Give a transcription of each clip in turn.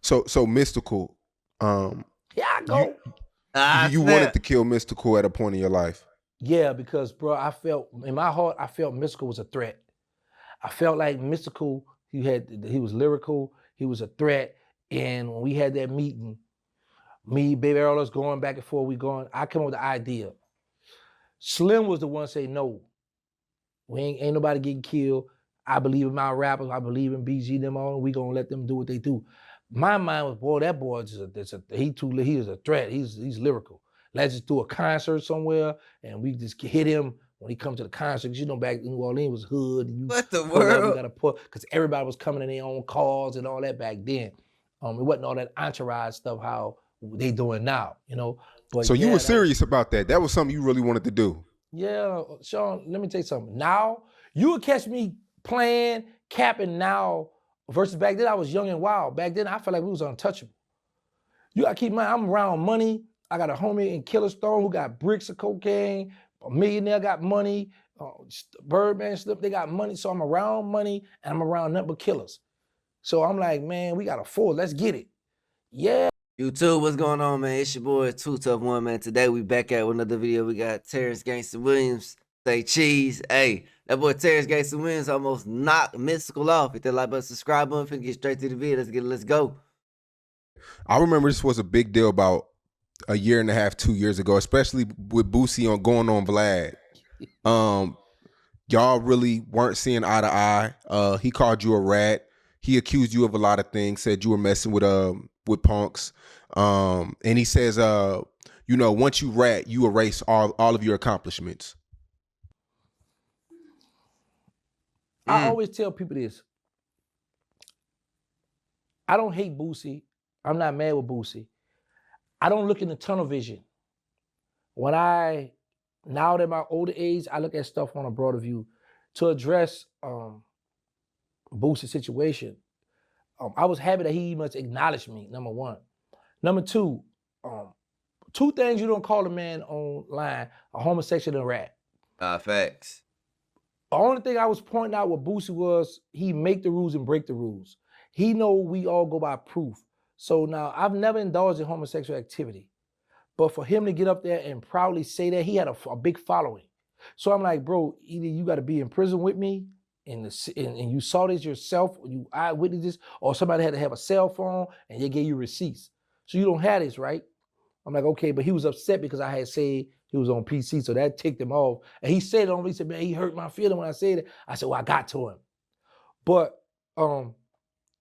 So Mystikal, um, Here I you go. you wanted to kill Mystikal at a point in your life. Yeah, because bro, I felt in my heart, I felt Mystikal was a threat. I felt like Mystikal, he was lyrical, he was a threat. And when we had that meeting, me, Baby Earl, us going back and forth, I came up with the idea. Slim was the one say no. We ain't nobody getting killed. I believe in my rappers. I believe in BG them all. We gonna let them do what they do. My mind was, boy, that boy is he is a threat. He's lyrical. Let's just do a concert somewhere and we just hit him when he comes to the concert. Cause you know back in New Orleans was hood. And you What the pull up, you world? gotta pull, cause everybody was coming in their own cars and all that back then. It wasn't all that entourage stuff how they doing now, you know. But So you were yeah, serious about that. That was something you really wanted to do. yeah, Sean, let me tell you something. Now, you would catch me playing, capping now versus back then I was young and wild. Back then I felt like we was untouchable. You gotta keep in mind, I'm around money. I got a homie in Killerstone who got bricks of cocaine. A millionaire got money. Birdman, Slip, they got money. So I'm around money and I'm around nothing but killers. So I'm like, man, we got a four. Let's get it. Yeah. YouTube, what's going on, man? It's your boy, Too Tough One, man. Today we back at with another video. We got Terrance Gangsta Williams, say cheese. Hey, that boy Terrance Gangsta Williams almost knocked Mystikal off. Hit that like button, subscribe button, finna get straight to the video. Let's go. I remember this was a big deal about a year and a half, 2 years ago, especially with Boosie going on Vlad. Y'all really weren't seeing eye to eye. He called you a rat. He accused you of a lot of things, said you were messing with punks. And he says, once you rat, you erase all of your accomplishments. I always tell people this. I don't hate Boosie. I'm not mad with Boosie. I don't look in the tunnel vision. Now that my older age, I look at stuff on a broader view. To address Boosie's situation, I was happy that he must acknowledge me, number one. Number two, two things you don't call a man online, a homosexual and a rat. Facts. The only thing I was pointing out with Boosie was he make the rules and break the rules. He know we all go by proof. So now I've never indulged in homosexual activity. But for him to get up there and proudly say that, he had a big following. So I'm like, bro, either you got to be in prison with me and you saw this yourself, or you eyewitnessed this, or somebody had to have a cell phone and they gave you receipts. So you don't have this, right? I'm like, okay, but he was upset because I had said he was on PC, so that ticked him off. And he said it on me, he said, man, he hurt my feeling when I said it. I said, well, I got to him. But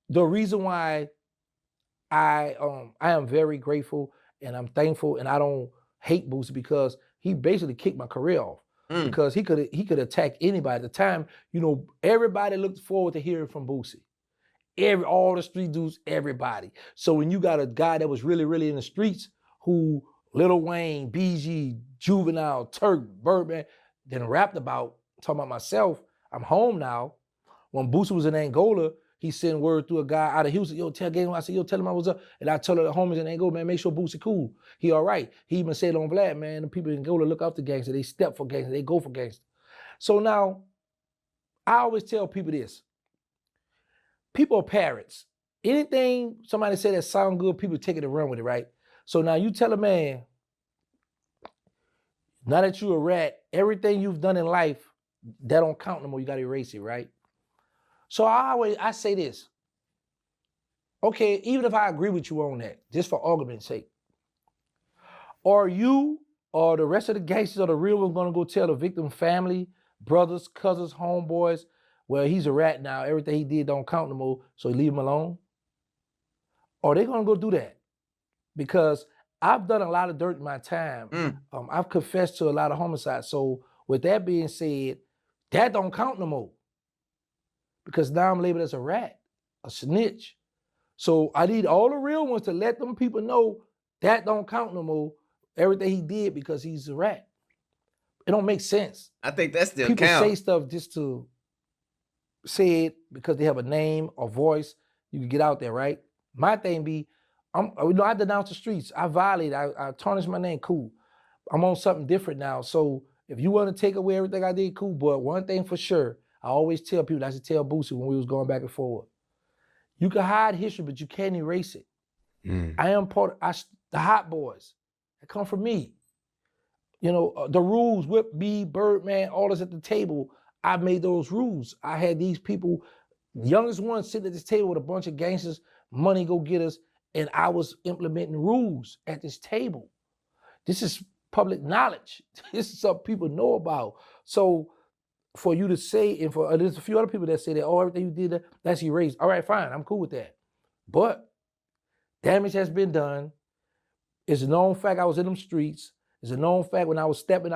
the reason why I am very grateful and I'm thankful and I don't hate Boosie because he basically kicked my career off. Because he could attack anybody. At the time, everybody looked forward to hearing from Boosie. All the street dudes, everybody. So when you got a guy that was really, really in the streets who Lil Wayne, BG, Juvenile, Turk, Birdman, then rapped about, talking about myself, I'm home now. When Boosie was in Angola, he sent word through a guy out of Houston, yo, tell Gang, I said, yo, tell him I was up. And I told the homies in Angola, man, make sure Boosie cool. He all right. He even said on Vlad, man, the people in Angola look up to Gangsta. They step for Gangsta. They go for Gangsta. So now, I always tell people this. People are parrots. Anything somebody say that sound good, people take it and run with it, right? So now you tell a man, now that you're a rat, everything you've done in life, that don't count no more. You got to erase it, right? So I say this. Okay, even if I agree with you on that, just for argument's sake, are you or the rest of the gangsters or the real ones gonna go tell the victim family, brothers, cousins, homeboys, well, he's a rat now, everything he did don't count no more, so leave him alone? Or they gonna go do that? Because I've done a lot of dirt in my time. I've confessed to a lot of homicides. So with that being said, that don't count no more. Because now I'm labeled as a rat, a snitch. So I need all the real ones to let them people know that don't count no more. Everything he did because he's a rat. It don't make sense. I think that still people count. say stuff just to say it because they have a name or voice. You can get out there, right? My thing be, I denounce the streets. I violate. I tarnish my name. Cool. I'm on something different now. So if you want to take away everything I did, cool. But one thing for sure, I always tell people, I should tell Boosie when we was going back and forth. You can hide history, but you can't erase it. I am part of the hot boys that come from me. You know, the rules, Whip B, Birdman, all this at the table. I made those rules. I had these people, youngest one sitting at this table with a bunch of gangsters, money go getters, and I was implementing rules at this table. This is public knowledge. This is something people know about. So for you to say, and for there's a few other people that say that, oh, everything you did, that's erased. All right, fine, I'm cool with that. But damage has been done. It's a known fact I was in them streets. It's a known fact when I was stepping.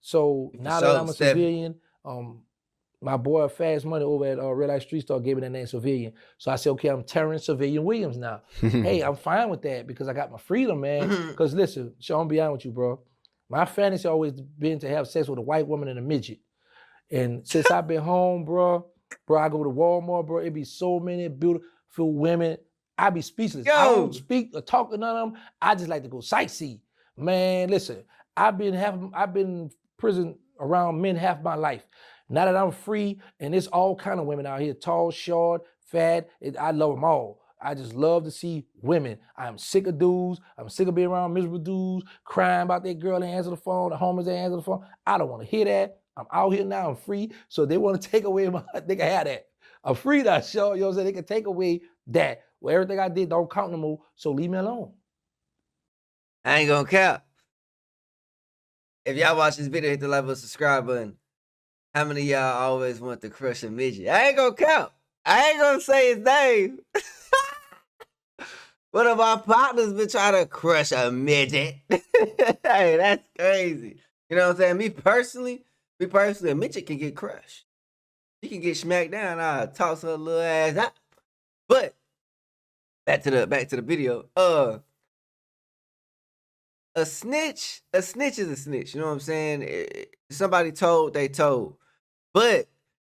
So now that I'm a civilian, my boy Fast Money over at Red Light Street Store gave me that name Civilian. So I said, okay, I'm Terrance Civilian Williams now. Hey, I'm fine with that because I got my freedom, man. Because listen, Sean, I'm be honest with you, bro. My fantasy always been to have sex with a white woman and a midget. And since I've been home, bro, I go to Walmart, bro, it be so many beautiful women. I be speechless. I don't speak or talk to none of them. I just like to go sightsee. Man, listen, I've been in prison around men half my life. Now that I'm free, and it's all kind of women out here, tall, short, fat, I love them all. I just love to see women. I'm sick of dudes. I'm sick of being around miserable dudes, crying about that girl that answer the phone, the homies that answer the phone. I don't want to hear that. I'm out here now, I'm free. So they want to take away they can have that. I'm free now, show, you know what I'm saying? They can take away that. Well, everything I did don't count no more, so leave me alone. I ain't gonna cap. If y'all watch this video, hit the like button, subscribe button. How many of y'all always want to crush a midget? I ain't gonna count. I ain't gonna say his name. One of my partners been trying to crush a midget. Hey, that's crazy. You know what I'm saying? Me personally, a midget can get crushed. She can get smacked down. I'll toss her little ass out. But back to the video. A snitch is a snitch. You know what I'm saying? If somebody told, they told. But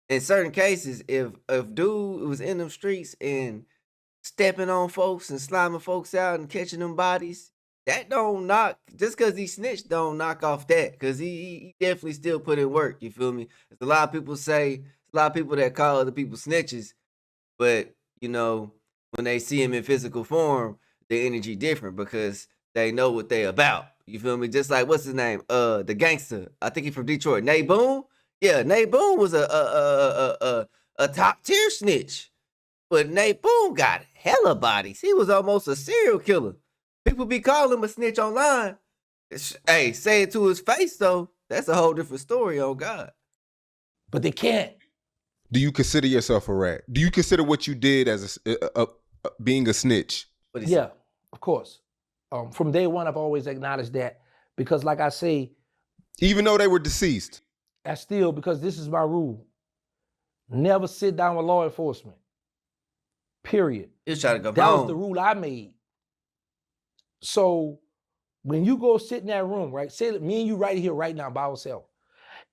in certain cases, if dude was in them streets and stepping on folks and sliming folks out and catching them bodies, that don't knock, just because he snitched don't knock off that, because he definitely still put in work, you feel me? There's a lot of people that call other people snitches, but, you know, when they see him in physical form, their energy different because they know what they about, you feel me? Just like, what's his name? The Gangsta, I think he's from Detroit, Nate Boone? Yeah, Nate Boone was a top tier snitch, but Nate Boone got hella bodies. He was almost a serial killer. People be calling him a snitch online. Hey, say it to his face though. That's a whole different story, oh God. But they can't. Do you consider yourself a rat? Do you consider what you did as being a snitch? Yeah, of course. From day one, I've always acknowledged that because, like I say, even though they were deceased, I still, because this is my rule, never sit down with law enforcement. Period. Just try to go That home. was the rule I made. So when you go sit in that room, right? Say me and you right here, right now, by ourselves.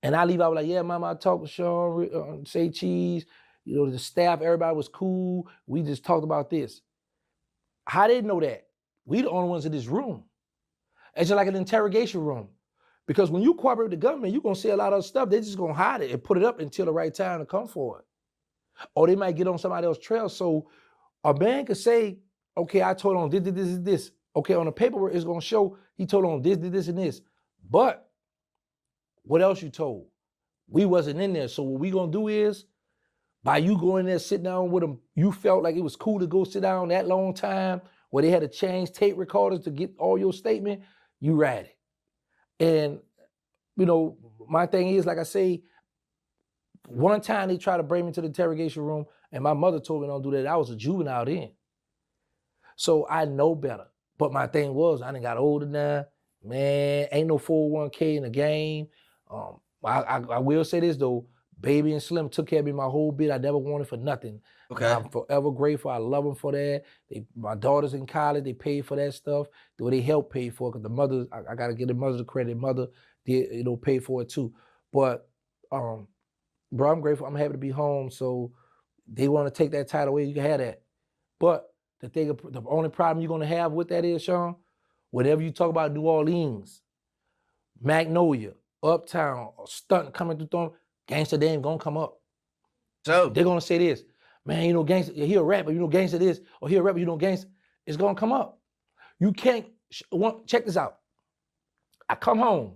And I leave out like, yeah, mama, I talked with Sean, say cheese. You know, the staff, everybody was cool. We just talked about this. How they know that? We the only ones in this room. It's just like an interrogation room. Because when you cooperate with the government, you're going to see a lot of stuff. They're just going to hide it and put it up until the right time to come for it. Or they might get on somebody else's trail. So a man could say, okay, I told on this. Okay, on the paperwork, it's going to show he told on this, and this. But what else you told? We wasn't in there. So what we going to do is, by you going there, sit down with them, you felt like it was cool to go sit down that long time where they had to change tape recorders to get all your statement, you ride it. And, you know, my thing is, like I say, one time they tried to bring me to the interrogation room and my mother told me don't do that. I was a juvenile then. So I know better. But my thing was, I done got older now. Man, ain't no 401k in the game. I will say this though, Baby and Slim took care of me my whole bit. I never wanted for nothing. Okay. And I'm forever grateful. I love them for that. My daughter's in college. They paid for that stuff. They helped pay for it because the mother, I got to give the mother the credit. Mother did, pay for it too. But, bro, I'm grateful. I'm happy to be home. So they want to take that title away. You can have that. But the only problem you're going to have with that is, Sean, whenever you talk about New Orleans, Magnolia, Uptown, or Stunt coming through them, Gangsta, they ain't going to come up. So they're going to say this, man, Gangsta, he a rapper, Gangsta this, or he a rapper, Gangsta. it's gonna come up. You can't, check this out. I come home,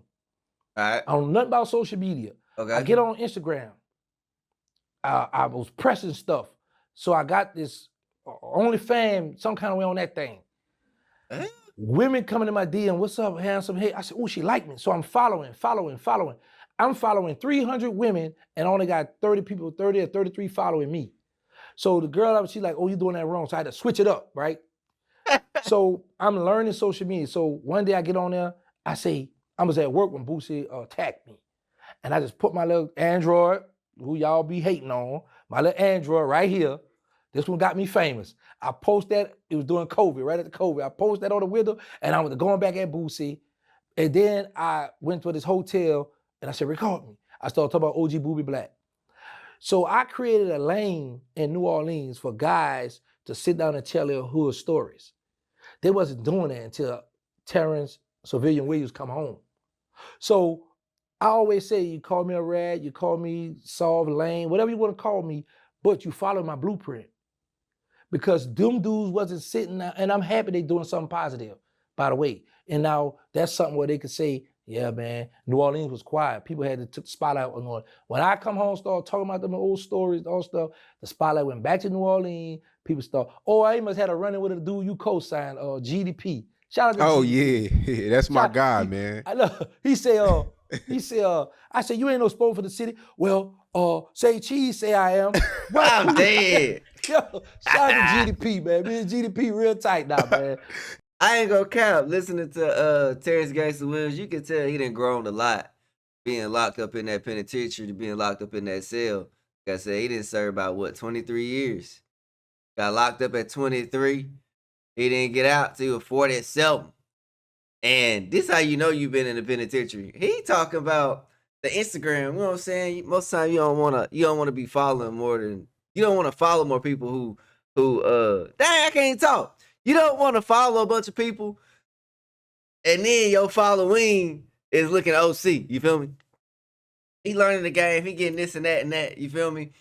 All right. I don't know nothing about social media. Okay. I get on Instagram. I was pressing stuff. So I got this OnlyFans, some kind of way on that thing. Women coming to my DM, what's up, handsome? Hey, I said, oh, she liked me. So I'm following. I'm following 300 women and only got 30 people, 30 or 33 following me. So the girl, she's like, oh, you doing that wrong. So I had to switch it up, right? So I'm learning social media. So one day I get on there, I say, I was at work when Boosie attacked me. And I just put my little Android, who y'all be hating on, my little Android right here. This one got me famous. I post that, it was during COVID, right after COVID. I post that on the window and I was going back at Boosie. And then I went to this hotel and I said, record me. I started talking about OG Booby Black. So I created a lane in New Orleans for guys to sit down and tell their hood stories. They wasn't doing that until Terrance, Civilian Williams come home. So I always say, you call me a rat, you call me soft, lame, whatever you want to call me, but you follow my blueprint. Because them dudes wasn't sitting there, and I'm happy they doing something positive, by the way. And now that's something where they could say, yeah, man, New Orleans was quiet. People had to take the spotlight on. When I come home, start talking about them old stories, all stuff, the spotlight went back to New Orleans. People start, oh, I must had a run-in with a dude you co-signed, GDP. Shout out to Oh GDP. yeah, that's my guy, man. I know. He said, I said, you ain't no sport for the city. Well, say cheese, say I am. I'm dead. Yo, shout out to GDP, man. Me and GDP real tight now, man. I ain't gonna cap. Listening to Terrance Gangsta Williams, you can tell he done grown a lot. Being locked up in that penitentiary to being locked up in that cell. Like I said, he didn't serve about 23 years. Got locked up at 23. He didn't get out till he was 47. And this how you know you've been in the penitentiary. He talking about the Instagram, you know what I'm saying? Most of the time you don't wanna be following more than, you don't want to follow more people who dang, I can't talk. You don't want to follow a bunch of people and then your following is looking OC. You feel me? He learning the game. He getting this and that. You feel me?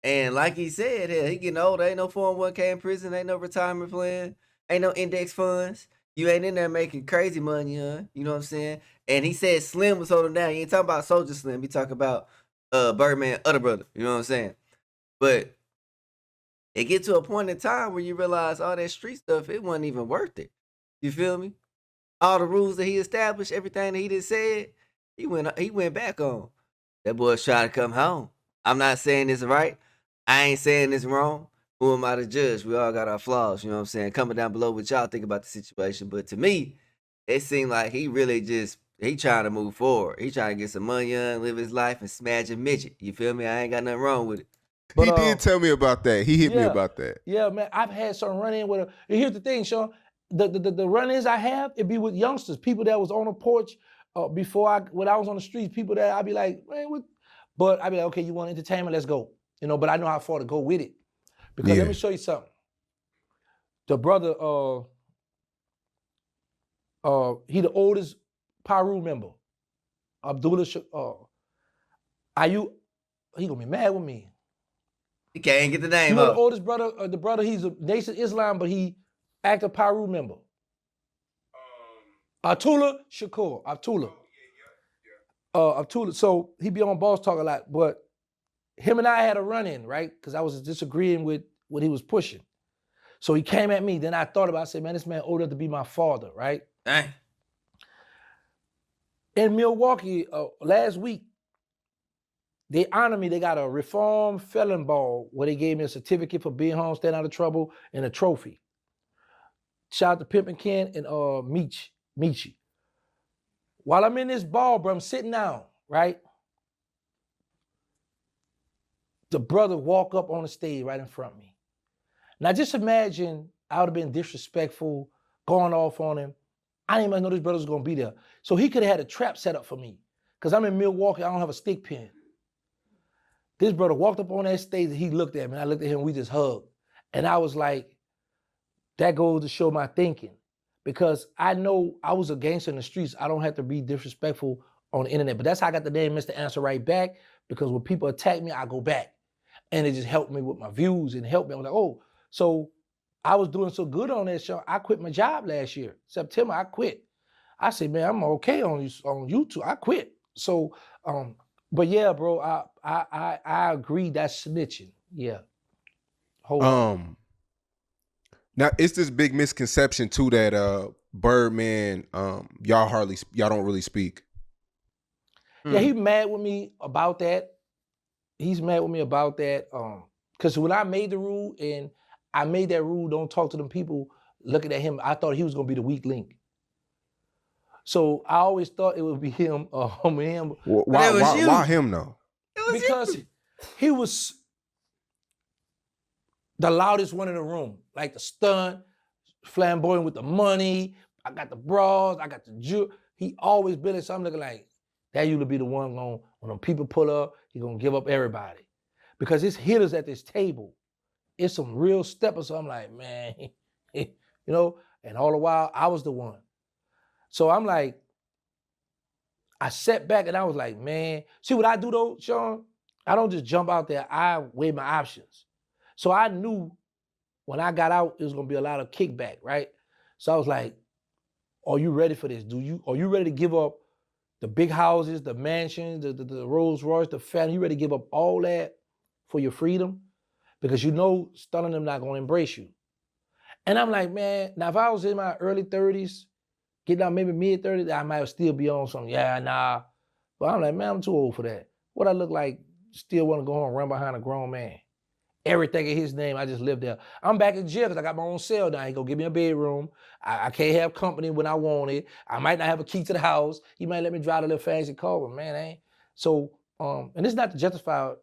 And like he said, hell, he getting older. Ain't no 401k in prison. Ain't no retirement plan. Ain't no index funds. You ain't in there making crazy money, huh? You know what I'm saying? And he said Slim was holding down. He ain't talking about Soldier Slim. He talking about Birdman, other brother. You know what I'm saying? But it get to a point in time where you realize all that street stuff, it wasn't even worth it. You feel me? All the rules that he established, everything that he just said, he went back on. That boy's trying to come home. I'm not saying this right. I ain't saying this wrong. Who am I to judge? We all got our flaws, you know what I'm saying? Comment down below what y'all think about the situation. But to me, it seemed like he really he trying to move forward. He trying to get some money and live his life and smash a midget. You feel me? I ain't got nothing wrong with it. But, he did tell me about that. He hit me about that. Yeah, man. I've had some run-in with her. And here's the thing, Sean. The run-ins I have, it be with youngsters, people that was on a porch when I was on the streets, people that I'd be like, man, what? But I'd be like, okay, you want entertainment? Let's go. You know, but I know how far to go with it. Because let me show you something. The brother, he the oldest Paru member. Abdullah, he gonna be mad with me. He can't get the name You know up. the oldest brother, the brother, he's a Nation of Islam, but he active Paru member. Abdullah Shakur, Abdullah. Abdullah, so he be on Boss Talk a lot, but him and I had a run-in, right? Because I was disagreeing with what he was pushing. So he came at me, then I thought about it, I said, man, this man old enough to be my father, right? Dang. In Milwaukee, last week, they honored me. They got a reform felon ball where they gave me a certificate for being home, staying out of trouble, and a trophy. Shout out to Pimp and Ken and Michi. While I'm in this ball, bro, I'm sitting down, right? The brother walk up on the stage right in front of me. Now just imagine I would have been disrespectful, going off on him. I didn't even know this brother was gonna be there. So he could have had a trap set up for me. Because I'm in Milwaukee, I don't have a stick pin. This brother walked up on that stage and he looked at me. I looked at him, we just hugged. And I was like, that goes to show my thinking. Because I know I was a gangster in the streets. I don't have to be disrespectful on the internet. But that's how I got the name Mr. Answer Right Back. Because when people attack me, I go back. And it just helped me with my views and helped me. I was like, oh. So I was doing so good on that show. I quit my job last year. September, I quit. I said, man, I'm okay on YouTube. I quit. So, but yeah, bro, I agree. That's snitching. Yeah. Now it's this big misconception too that Birdman, y'all don't really speak. Yeah, he mad with me about that. He's mad with me about that. Because when I made the rule and I made that rule, don't talk to them people looking at him, I thought he was gonna be the weak link. So I always thought it would be him or him. Why him though? Because he was the loudest one in the room, like the stunt, flamboyant with the money. I got the bras, I got the jewelry. He always been in something looking like that. You to be the one going when them people pull up, he gonna give up everybody, because it's hitters at this table. It's some real steppers. So I'm like, man, you know. And all the while I was the one. So I'm like, I sat back and I was like, man, see what I do though, Sean? I don't just jump out there. I weigh my options. So I knew when I got out, it was gonna be a lot of kickback, right? So I was like, are you ready for this? Are you ready to give up the big houses, the mansions, the Rolls Royce, the family? You ready to give up all that for your freedom? Because you know stunning them not gonna embrace you. And I'm like, man, now if I was in my early 30s, getting out maybe mid 30s, I might still be on something. Yeah, nah. But I'm like, man, I'm too old for that. What I look like, still want to go home and run behind a grown man. Everything in his name, I just live there. I'm back in jail because I got my own cell now. He gonna give me a bedroom. I can't have company when I want it. I might not have a key to the house. He might let me drive a little fancy car, but man, I ain't. So, and it's not to justify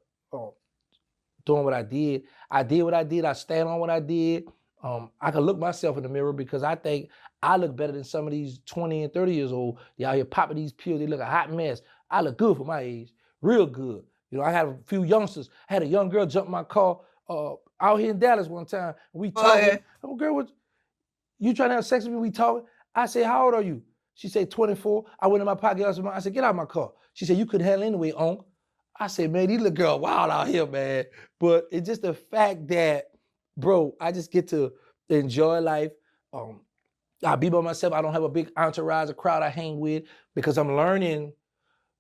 doing what I did. I did what I did. I stand on what I did. I can look myself in the mirror because I think I look better than some of these 20 and 30 years old. They out here popping these pills. They look a hot mess. I look good for my age, real good. You know, I had a few youngsters. I had a young girl jump in my car out here in Dallas one time. We talking. yeah. Oh, girl, what? You trying to have sex with me? We talking. I said, how old are you? She said, 24. I went in my pocket. I said, get out of my car. She said, you couldn't handle anyway, Onk. I said, man, these little girls wild out here, man. But it's just the fact that, bro, I just get to enjoy life. I be by myself. I don't have a big entourage, a crowd I hang with, because I'm learning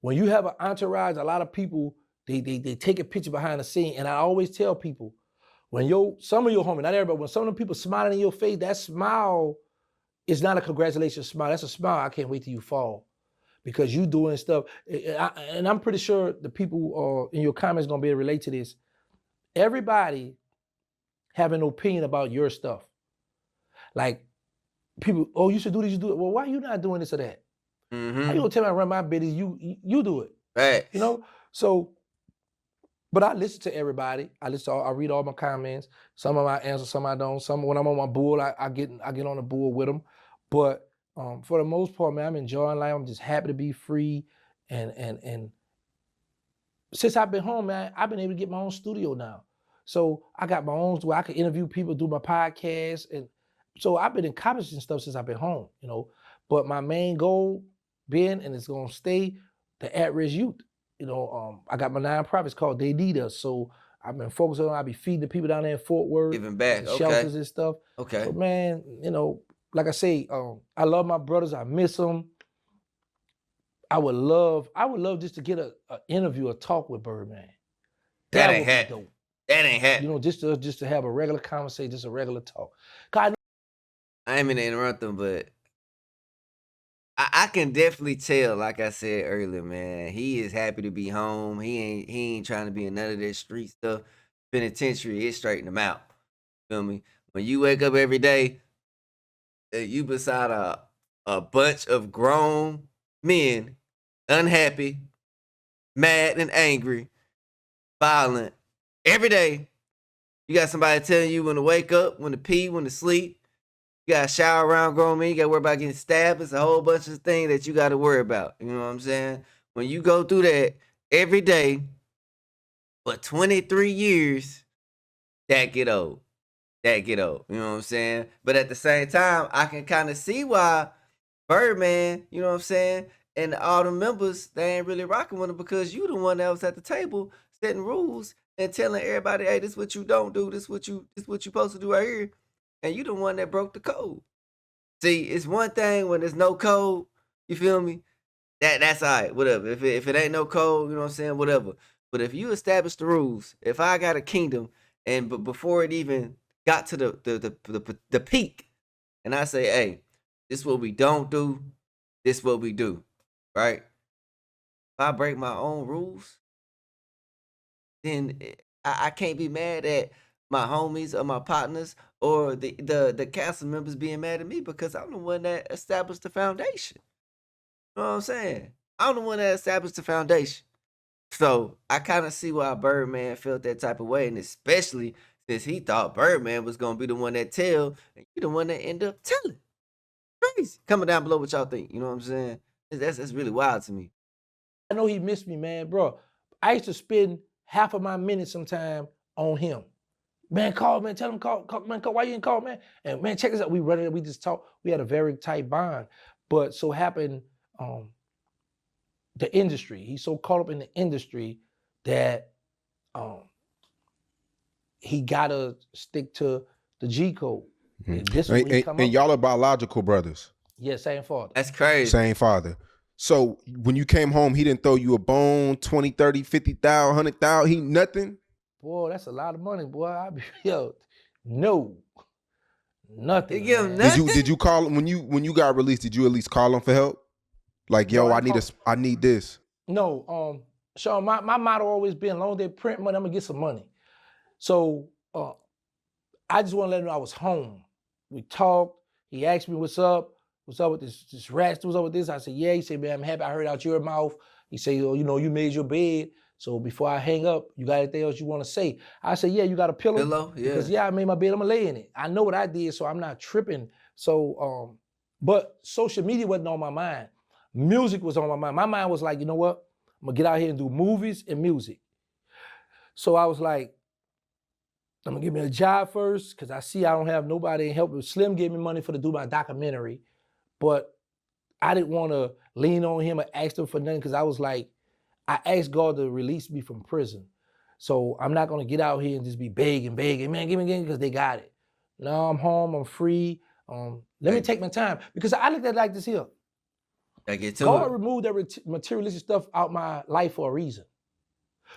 when you have an entourage, a lot of people, they take a picture behind the scene. And I always tell people, when some of your homies, not everybody, when some of the people smiling in your face, that smile is not a congratulations smile. That's a smile. I can't wait till you fall, because you doing stuff. And I'm pretty sure the people in your comments gonna be able to relate to this. Everybody have an opinion about your stuff. Like people, oh, you should do this, you do it. Well, why you not doing this or that? Mm-hmm. How you gonna tell me I run my business? You do it. Right. You know? So, but I listen to everybody. I read all my comments. Some of my answers, some I don't. Some when I'm on my bull, I get on the bull with them. But for the most part, man, I'm enjoying life. I'm just happy to be free. And since I've been home, man, I've been able to get my own studio now. So I got my own where I can interview people, do my podcast. And so I've been accomplishing stuff since I've been home, you know. But my main goal been, and it's gonna stay, the at-risk youth. You know, I got my nonprofit called They Need Us. So I've been focusing on, I be feeding the people down there in Fort Worth. Giving back, okay. Shelters and stuff. Okay. But man, you know, like I say, I love my brothers. I miss them. I would love just to get an interview, a talk with Birdman. That ain't happening. That ain't happening. You know, just to have a regular conversation, just a regular talk. I ain't mean to interrupt them, but I can definitely tell, like I said earlier, man, he is happy to be home. He ain't trying to be in none of that street stuff. Penitentiary, it straighten him out. Feel me? When you wake up every day, you beside a bunch of grown men, unhappy, mad and angry, violent. Every day, you got somebody telling you when to wake up, when to pee, when to sleep. You got to shower around grown men. You got to worry about getting stabbed. It's a whole bunch of things that you got to worry about. You know what I'm saying? When you go through that every day for 23 years, that get old. That get old. You know what I'm saying? But at the same time, I can kind of see why Birdman, you know what I'm saying, and all the members, they ain't really rocking with him, because you the one that was at the table setting rules and telling everybody, hey, this is what you don't do. This is what you supposed to do right here. and you the one that broke the code. See, it's one thing when there's no code, you feel me? That's all right, whatever. If it ain't no code, you know what I'm saying, whatever. But if you establish the rules, if I got a kingdom, and before it even got to the peak, and I say, hey, this is what we don't do, this is what we do, right? If I break my own rules, then I can't be mad at my homies or my partners or the council members being mad at me because I'm the one that established the foundation. You know what I'm saying? I'm the one that established the foundation. So I kind of see why Birdman felt that type of way, and especially since he thought Birdman was gonna be the one that tell, and you the one that end up telling. Crazy. Comment down below what y'all think. You know what I'm saying? That's really wild to me. I know he missed me, man, bro. I used to spend half of my minutes sometime on him. Man, call, man, tell him, call, man, call, why you didn't call, man? And man, check this out. We running, we just talk. We had a very tight bond. But so happened, the industry. He's so caught up in the industry that he gotta stick to the G code. And this is when he come And up. y'all are biological brothers. Yeah, same father. That's crazy. Same father. So when you came home, he didn't throw you a bone, 20, 30, 50,000, 100,000, he nothing? Boy, that's a lot of money, boy. I be, yo, no. Nothing. They give him man. nothing? Did you call him when you got released? Did you at least call him for help? Like, yo, No, I need this. No, Sean, my motto always been, as long as they print money, I'm gonna get some money. So I just want to let him know I was home. We talked. He asked me what's up with this rat, what's up with this? I said, yeah. He said, man, I'm happy I heard out your mouth. He said, oh, you know, you made your bed. So before I hang up, you got anything else you want to say? I said, yeah, you got a pillow? Pillow? Yeah. Because yeah, I made my bed, I'm gonna lay in it. I know what I did, so I'm not tripping. So but social media wasn't on my mind. Music was on my mind. My mind was like, you know what? I'm gonna get out here and do movies and music. So I was like, I'm gonna give me a job first, because I see I don't have nobody to help me. Slim gave me money to do my documentary, but I didn't want to lean on him or ask him for nothing, because I was like, I asked God to release me from prison. So I'm not gonna get out here and just be begging, man, give me, because they got it. Now I'm home, I'm free. Let me take my time, because I looked at it like this here. I get to God it. removed that materialistic stuff out my life for a reason.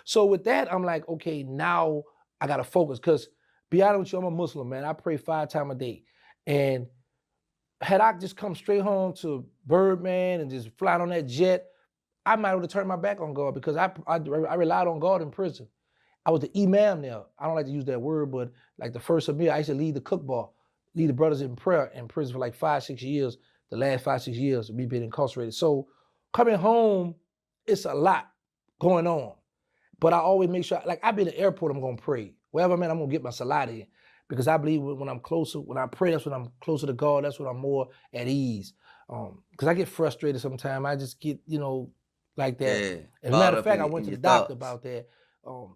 So with that, I'm like, okay, now I gotta focus. Because be honest with you, I'm a Muslim, man. I pray 5 times a day. And had I just come straight home to Birdman and just flying on that jet, I might have turned my back on God, because I relied on God in prison. I was the imam there. I don't like to use that word, but like the first Amir, I used to lead the cookbar, lead the brothers in prayer in prison for like 5-6 years, the last 5-6 years of me being incarcerated. So coming home, it's a lot going on. But I always make sure, like I be in the airport, I'm gonna pray. Wherever I'm at, I'm gonna get my salat in. Because I believe when I'm closer, when I pray, that's when I'm closer to God, that's when I'm more at ease. Because I get frustrated sometimes. I just get, like that. Yeah. As a matter Caught of fact, up I in- went in to the your doctor thoughts. about that.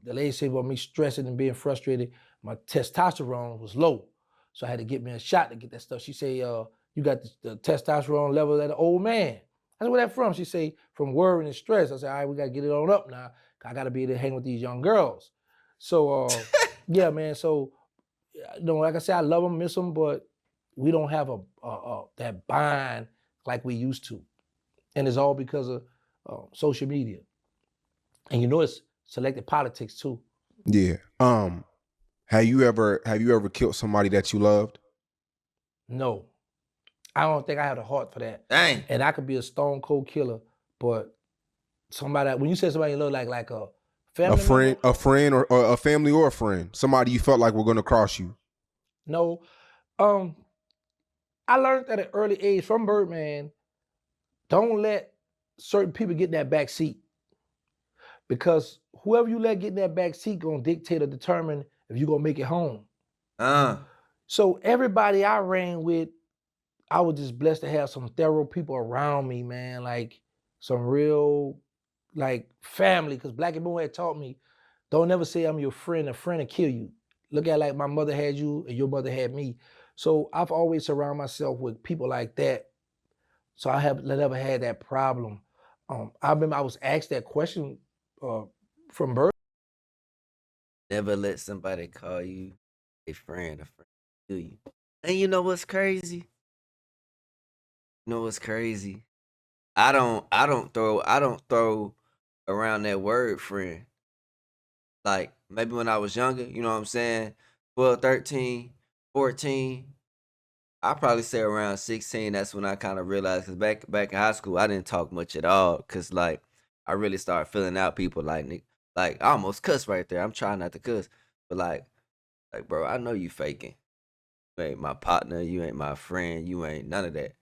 The lady said about me stressing and being frustrated, my testosterone was low. So I had to get me a shot to get that stuff. She said, you got the testosterone level of an old man. I said, where that from? She said, from worry and stress. I said, all right, we got to get it on up now. I got to be able to hang with these young girls. So, yeah, man. So, like I said, I love them, miss them, but we don't have that bond like we used to. And it's all because of social media. And it's selective politics too. Yeah. Have you ever killed somebody that you loved? No, I don't think I have the heart for that. Dang. And I could be a stone cold killer, but somebody, when you say somebody you love, like a family member? A friend or a family or a friend, somebody you felt like were gonna cross you. No. I learned at an early age from Birdman, don't let certain people get in that back seat. Because whoever you let get in that back seat gonna dictate or determine if you're gonna make it home. So everybody I ran with, I was just blessed to have some thorough people around me, man. Like some real, like family. Because Black and Boone had taught me, don't ever say I'm your friend. A friend will kill you. Look at like my mother had you and your mother had me. So I've always surrounded myself with people like that. So I have never had that problem. I remember I was asked that question from Bird. Never let somebody call you a friend kill you. And you know what's crazy? You know what's crazy? I don't throw around that word friend. Like maybe when I was younger, you know what I'm saying? 12, 13, 14. I probably say around 16. That's when I kind of realized because back in high school, I didn't talk much at all. Cause like I really started filling out people like I almost cuss right there. I'm trying not to cuss, but like bro, I know you faking. You ain't my partner. You ain't my friend. You ain't none of that.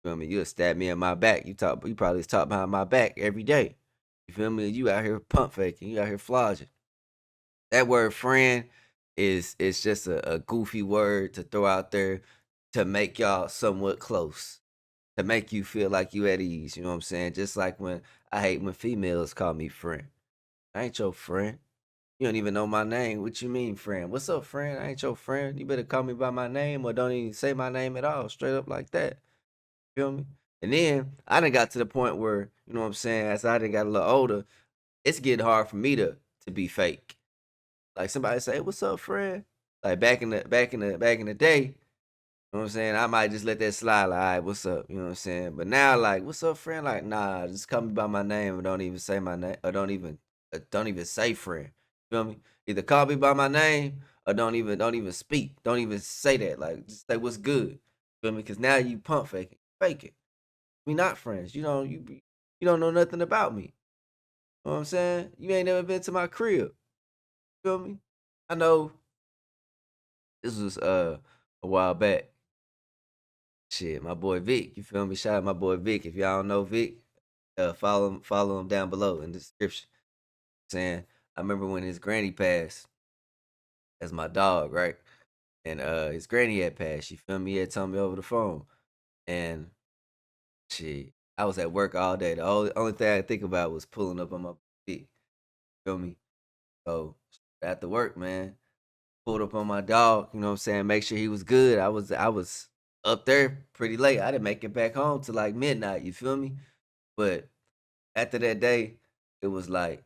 You feel me? You'll stab me in my back. You probably talk behind my back every day. You feel me? You out here pump faking. You out here flogging. That word friend is just a goofy word to throw out there to make y'all somewhat close. To make you feel like you at ease. You know what I'm saying? Just like when I hate when females call me friend. I ain't your friend. You don't even know my name. What you mean, friend? What's up, friend? I ain't your friend. You better call me by my name or don't even say my name at all. Straight up like that. Feel me? And then I done got to the point where, you know what I'm saying, as I done got a little older, it's getting hard for me to be fake. Like somebody say, "What's up, friend?" Like back in the day, you know what I'm saying? I might just let that slide, like, all right, what's up? You know what I'm saying? But now, like, what's up, friend? Like, nah, just call me by my name and don't even say my name or don't even say friend. Feel me? Either call me by my name or don't even speak. Don't even say that. Like, just say what's good. Feel me? Because now you pump faking, fake it. We not friends. You don't know nothing about me. You know what I'm saying? You ain't never been to my crib. Feel me? I know this was a while back. Shit, my boy Vic. You feel me? Shout out my boy Vic. If y'all don't know Vic, follow him down below in the description. Saying I remember when his granny passed as my dog, right? And his granny had passed. You feel me? He had told me over the phone. And shit, I was at work all day. The only thing I could think about was pulling up on my Vic. Feel me? So after work, man, pulled up on my dog, you know what I'm saying, make sure he was good. I was up there pretty late. I didn't make it back home till like midnight, you feel me? But after that day, it was like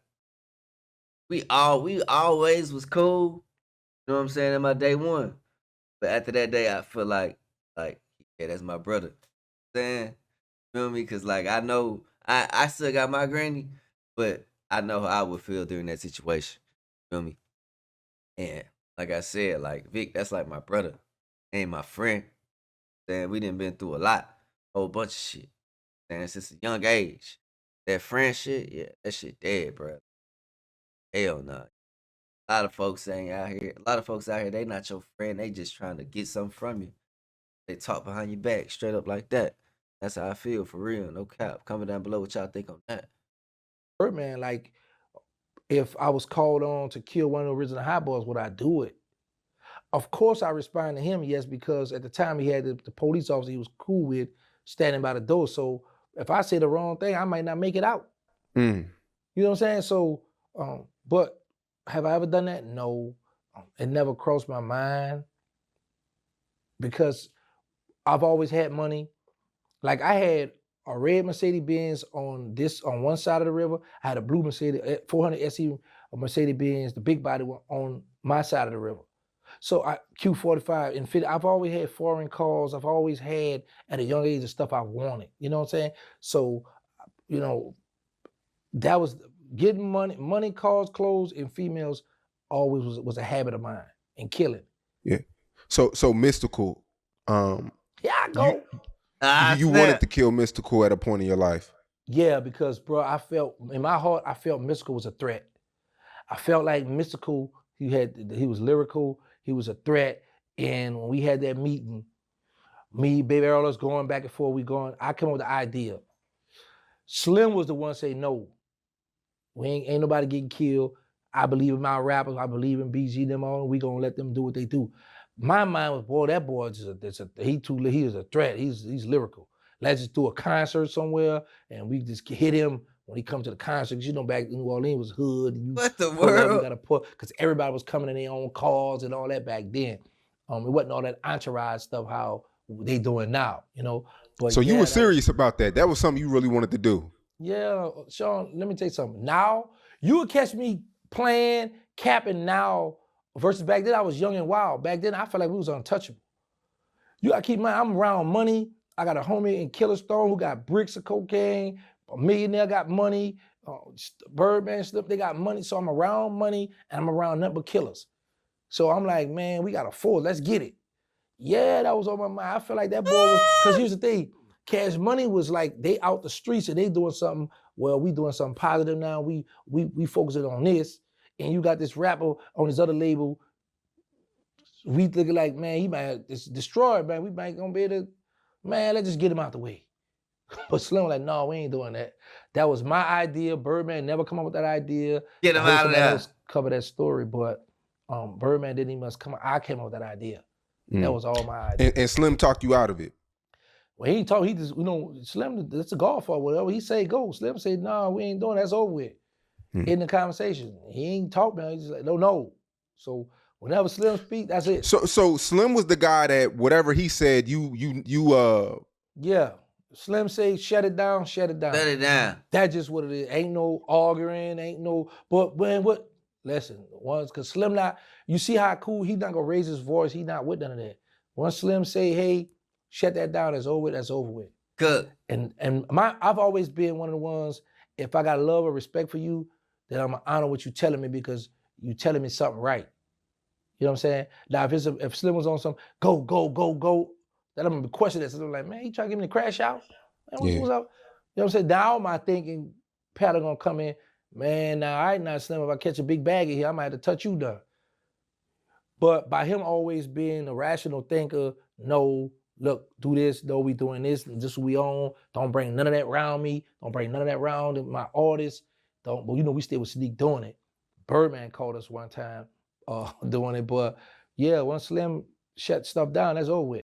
we always was cool, you know what I'm saying, in my day one. But after that day, I feel like yeah, that's my brother. Saying, feel me? Cause like I know I still got my granny, but I know how I would feel during that situation. Feel me? And like I said, like Vic, that's like my brother, ain't my friend. Saying we done been through a lot, whole bunch of shit. Saying since a young age, that friend shit, yeah, that shit dead, bro. Hell no. A lot of folks ain't out here. A lot of folks out here, they not your friend. They just trying to get something from you. They talk behind your back, straight up like that. That's how I feel for real. No cap. Comment down below what y'all think on that. Man, like if I was called on to kill one of the original hot boys, would I do it? Of course, I respond to him, yes, because at the time he had the police officer he was cool with standing by the door. So if I say the wrong thing, I might not make it out. Mm. You know what I'm saying? So, but have I ever done that? No. It never crossed my mind because I've always had money. Like I had a red Mercedes Benz on one side of the river. I had a blue Mercedes 400 SE Mercedes Benz, the big body one, on my side of the river. So I Q45 and 50. I've always had foreign cars. I've always had at a young age the stuff I wanted. You know what I'm saying? So, you know, that was getting money, cars, clothes, and females always was a habit of mine. And killing. Yeah. So Mystikal, Here I you go. you wanted to kill Mystikal at a point in your life. Yeah, because bro, I felt in my heart, I felt Mystikal was a threat. I felt like Mystikal, he was lyrical, he was a threat. And when we had that meeting, me, Baby Earl, us going back and forth, I came up with the idea. Slim was the one say no. We ain't nobody getting killed. I believe in my rappers. I believe in BG them all. We gonna let them do what they do. My mind was, boy, that boy is he is a threat. He's lyrical. Let's just do a concert somewhere and we just hit him when he comes to the concert. 'Cause you know back in New Orleans was hood. And you What the pull up, you world? gotta pull, because everybody was coming in their own cars and all that back then. It wasn't all that entourage stuff how they doing now, you know. But So you yeah, were serious about that. That was something you really wanted to do. yeah, Sean, let me tell you something. Now, you would catch me playing, capping now versus back then I was young and wild. Back then I felt like we was untouchable. You gotta keep in mind, I'm around money. I got a homie in Killerstone who got bricks of cocaine. A millionaire got money. Birdman stuff, they got money. So I'm around money and I'm around nothing but killers. So I'm like, man, we got a force. Let's get it. Yeah, that was on my mind. I feel like that boy was, because here's the thing. Cash Money was like, they out the streets and they doing something, well, we doing something positive now. We focusing on this. And you got this rapper on his other label. We looking like, man, he might destroy it, man. We might gonna be able to, man, let's just get him out the way. But Slim was like, no, we ain't doing that. That was my idea. Birdman never come up with that idea. Get him out of there. Cover that story, but Birdman didn't even come up. I came up with that idea. That was all my idea. And Slim talked you out of it. Well, he ain't talk. He just, Slim, it's a golfer or whatever. He say go. Slim said, no, we ain't doing that. That's over with. In the conversation. He ain't talk, man. He's just like, no. So whenever Slim speak, that's it. So Slim was the guy that whatever he said, Yeah. Slim say, shut it down, shut it down. Shut it down. That's just what it is. Ain't no arguing, ain't no, but man, what? Listen, once, cause Slim not, you see how cool, he not gonna raise his voice, he not with none of that. Once Slim say, hey, shut that down, that's over with. Good. And I've always been one of the ones, if I got love or respect for you, then I'm gonna honor what you telling me because you telling me something right. You know what I'm saying? Now, if Slim was on some, go, then I'm gonna be questioning this. I'm like, man, he trying to get me to crash out? Man, what's up? You know what I'm saying? Now my thinking pattern gonna come in, man, now, all right, now, Slim, if I catch a big bag in here, I might have to touch you down. But by him always being a rational thinker, no, look, do this, no, we doing this, and this is what we own. Don't bring none of that around me. Don't bring none of that around my artists. But we still with Sneak doing it. Birdman called us one time doing it, but yeah, once Slim shut stuff down, that's over with.